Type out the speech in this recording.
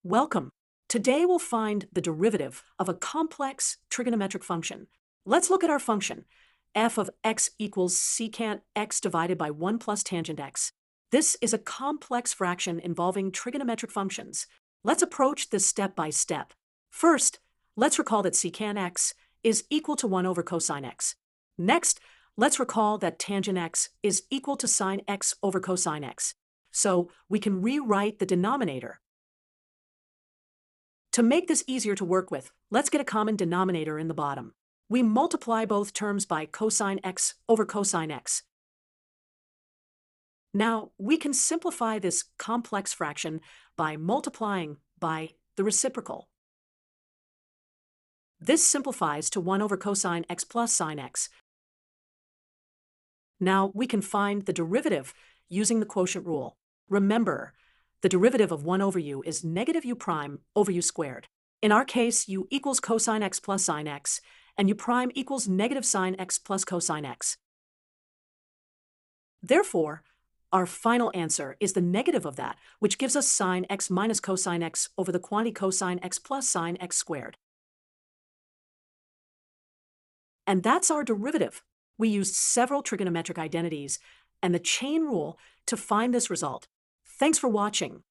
Welcome. Today we'll find the derivative of a complex trigonometric function. Let's look at our function, f of x equals secant x divided by 1 plus tangent x. This is a complex fraction involving trigonometric functions. Let's approach this step by step. First, let's recall that secant x is equal to 1 over cosine x. Next, let's recall that tangent x is equal to sine x over cosine x. So we can rewrite the denominator. To make this easier to work with, let's get a common denominator in the bottom. We multiply both terms by cosine x over cosine x. Now, we can simplify this complex fraction by multiplying by the reciprocal. This simplifies to 1 over cosine x plus sine x. Now, we can find the derivative using the quotient rule. Remember, the derivative of 1 over u is negative u prime over u squared. In our case, u equals cosine x plus sine x, and u prime equals negative sine x plus cosine x. Therefore, our final answer is the negative of that, which gives us sine x minus cosine x over the quantity cosine x plus sine x squared. And that's our derivative. We used several trigonometric identities and the chain rule to find this result. Thanks for watching.